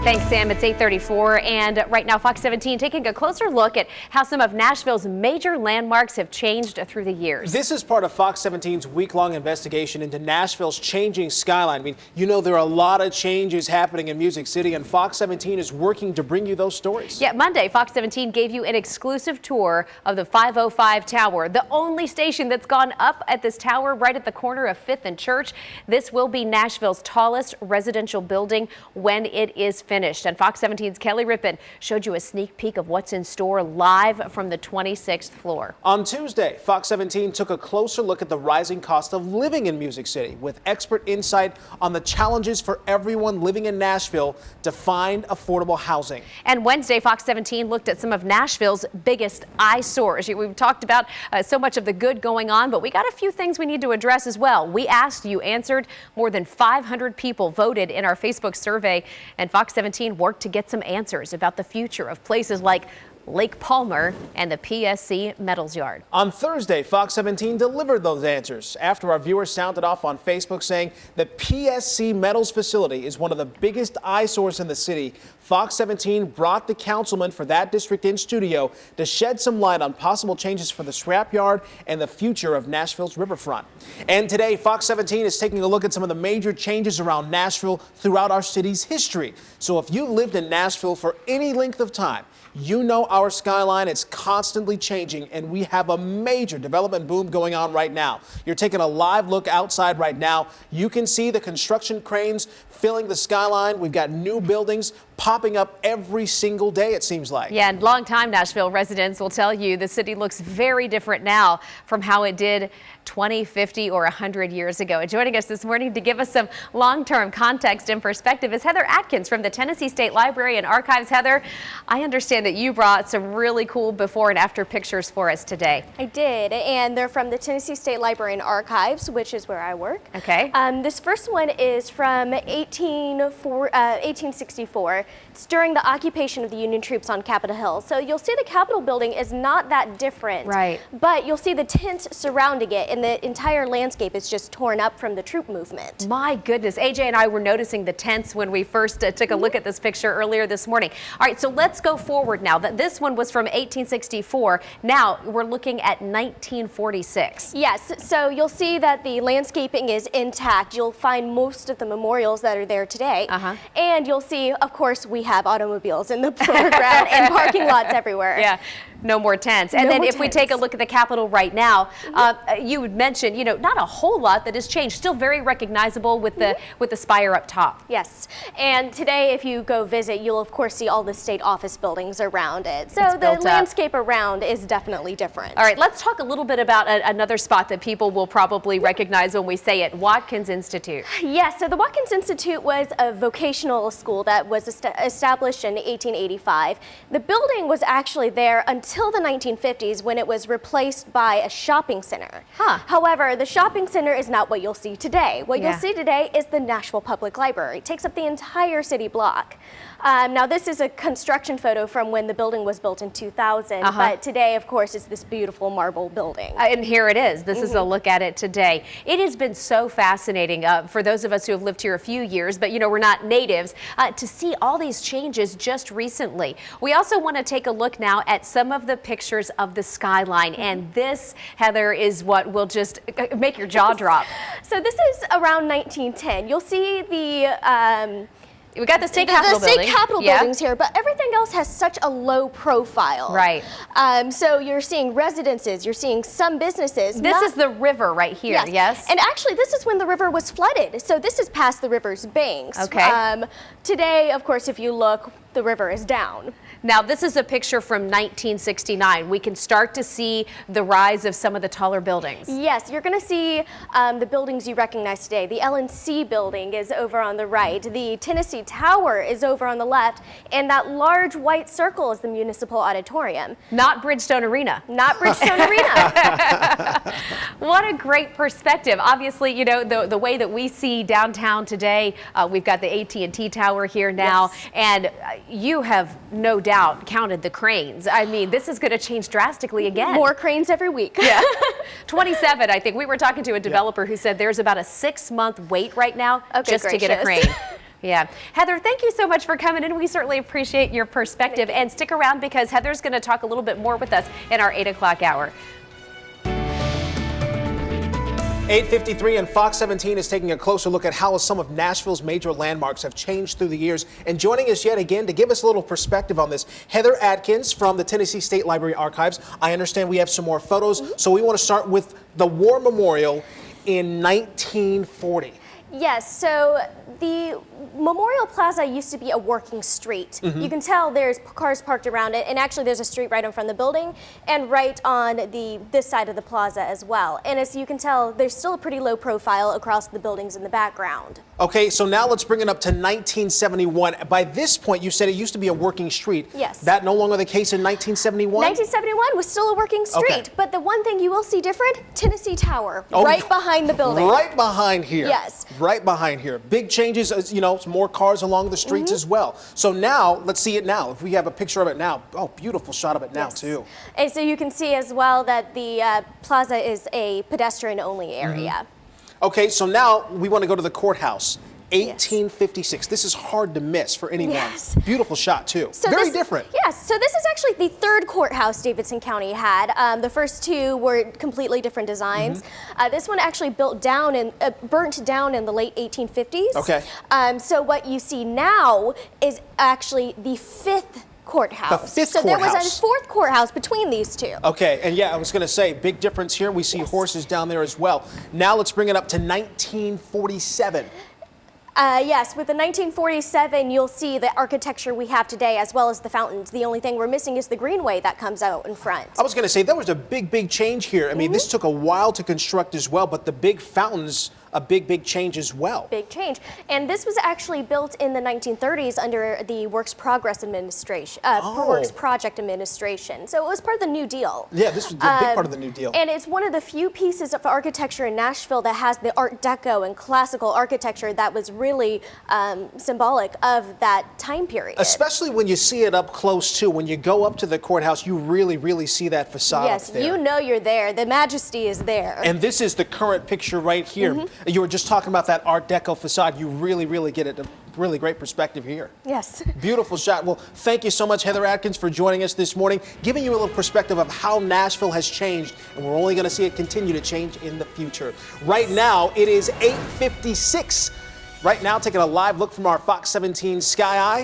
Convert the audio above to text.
Thanks, Sam. It's 8:34, and right now Fox 17 taking a closer look at how some of Nashville's major landmarks have changed through the years. This is part of Fox 17's week-long investigation into Nashville's changing skyline. I mean, you know, there are a lot of changes happening in Music City, and Fox 17 is working to bring you those stories. Yeah, Monday, Fox 17 gave you an exclusive tour of the 505 Tower, the only station that's gone up at this tower right at the corner of 5th and Church. This will be Nashville's tallest residential building when it is finished. And Fox 17's Kelly Rippin showed you a sneak peek of what's in store live from the 26th floor. On Tuesday, Fox 17 took a closer look at the rising cost of living in Music City with expert insight on the challenges for everyone living in Nashville to find affordable housing. And Wednesday, Fox 17 looked at some of Nashville's biggest eyesores. We've talked about so much of the good going on, but we got a few things we need to address as well. We asked, you answered. More than 500 people voted in our Facebook survey, and Fox 17 worked to get some answers about the future of places like Lake Palmer and the PSC Metals Yard. On Thursday, Fox 17 delivered those answers after our viewers sounded off on Facebook saying the PSC Metals facility is one of the biggest eyesores in the city. Fox 17 brought the councilman for that district in studio to shed some light on possible changes for the scrapyard and the future of Nashville's riverfront. And today, Fox 17 is taking a look at some of the major changes around Nashville throughout our city's history. So if you lived in Nashville for any length of time, you know our skyline is constantly changing, and we have a major development boom going on right now. You're taking a live look outside right now. You can see the construction cranes filling the skyline. We've got new buildings popping up every single day, it seems like. Yeah, and longtime Nashville residents will tell you the city looks very different now from how it did 20, 50, or 100 years ago. And joining us this morning to give us some long-term context and perspective is Heather Adkins from the Tennessee State Library and Archives. Heather, I understand that you brought some really cool before and after pictures for us today. I did, and they're from the Tennessee State Library and Archives, which is where I work. Okay. This first one is from 1864. It's during the occupation of the Union troops on Capitol Hill. So you'll see the Capitol building is not that different. Right. But you'll see the tents surrounding it, and the entire landscape is just torn up from the troop movement. My goodness. AJ and I were noticing the tents when we first took a look at this picture earlier this morning. All right, so let's go forward now. This one was from 1864. Now we're looking at 1946. Yes, so you'll see that the landscaping is intact. You'll find most of the memorials that are there today. And you'll see, of course, we have automobiles in the foreground and parking lots everywhere. Yeah. No more tents. And then if we take a look at the Capitol right now, you would mention, you know, not a whole lot that has changed. Still very recognizable with the spire up top. Yes. And today, if you go visit, you'll of course see all the state office buildings around it. So the landscape around is definitely different. All right, let's talk a little bit about another spot that people will probably recognize when we say it, Watkins Institute. Yes, so the Watkins Institute was a vocational school that was established in 1885. The building was actually there until the 1950s when it was replaced by a shopping center. However, the shopping center is not what you'll see today. What you'll see today is the Nashville Public Library. It takes up the entire city block. Now this is a construction photo from when the building was built in 2000, but today, of course, it's this beautiful marble building. And here it is. This is a look at it today. It has been so fascinating for those of us who have lived here a few years, but you know, we're not natives, to see all these changes just recently. We also want to take a look now at some of the pictures of the skyline, and this, Heather, is what will just make your jaw drop. So this is around 1910. You'll see the we got the state capitol building. The state capitol buildings here, but everything else has such a low profile. Right. So you're seeing residences, you're seeing some businesses. This is the river right here, yes? And actually, this is when the river was flooded. So this is past the river's banks. Okay. Today, of course, if you look, the river is down. Now, this is a picture from 1969. We can start to see the rise of some of the taller buildings. Yes, you're going to see the buildings you recognize today. The LNC building is over on the right. The Tennessee Tower is over on the left. And that large white circle is the Municipal Auditorium. Not Bridgestone Arena. Not Bridgestone Arena. What a great perspective. Obviously, you know, the way that we see downtown today, we've got the AT&T Tower here now. And you have no doubt counted the cranes. I mean, this is going to change drastically again. More cranes every week. Yeah. 27, I think. We were talking to a developer who said there's about a 6-month wait right now just to get a crane. Yeah. Heather, thank you so much for coming in. We certainly appreciate your perspective. And stick around because Heather's going to talk a little bit more with us in our 8 o'clock hour. 8:53 and Fox 17 is taking a closer look at how some of Nashville's major landmarks have changed through the years. And joining us yet again to give us a little perspective on this, Heather Adkins from the Tennessee State Library Archives. I understand we have some more photos, so we want to start with the War Memorial in 1940. Yes, so the Memorial Plaza used to be a working street. You can tell there's cars parked around it, and actually there's a street right in front of the building and right on this side of the plaza as well. And as you can tell, there's still a pretty low profile across the buildings in the background. Okay, so now let's bring it up to 1971. By this point, you said it used to be a working street. Yes. That no longer the case in 1971? 1971 was still a working street, Okay. but the one thing you will see different, Tennessee Tower, right behind the building. Right behind here. Yes. Right behind here. Big changes, you know, some more cars along the streets as well. So now, let's see it now. If we have a picture of it now. Oh, beautiful shot of it now, too. And so you can see as well that the plaza is a pedestrian-only area. Okay, so now we want to go to the courthouse. 1856. This is hard to miss for anyone. Yes. Beautiful shot, too. So Very different. Yes, so this is actually the third courthouse Davidson County had. The first two were completely different designs. This one actually burnt down in the late 1850s. Okay. So what you see now is actually the fifth courthouse. The fifth so courthouse. There was a fourth courthouse between these two. Okay, and yeah, I was going to say, big difference here. We see horses down there as well. Now let's bring it up to 1947. Yes, with the 1947, you'll see the architecture we have today as well as the fountains. The only thing we're missing is the greenway that comes out in front. I was going to say, there was a big change here. I mean, this took a while to construct as well, but the big fountains, a big change as well. Big change. And this was actually built in the 1930s under the Works Progress Administration, Works Project Administration. So it was part of the New Deal. Yeah, this was a big part of the New Deal. And it's one of the few pieces of architecture in Nashville that has the Art Deco and classical architecture that was really symbolic of that time period. Especially when you see it up close too. When you go up to the courthouse, you really see that facade yes, up there. you know you're there. The majesty is there. And this is the current picture right here. You were just talking about that Art Deco facade. You really get it. A really great perspective here. Yes. Beautiful shot. Well, thank you so much, Heather Adkins, for joining us this morning, giving you a little perspective of how Nashville has changed, and we're only going to see it continue to change in the future. Right now, it is 8:56. Right now, taking a live look from our Fox 17 Sky Eye.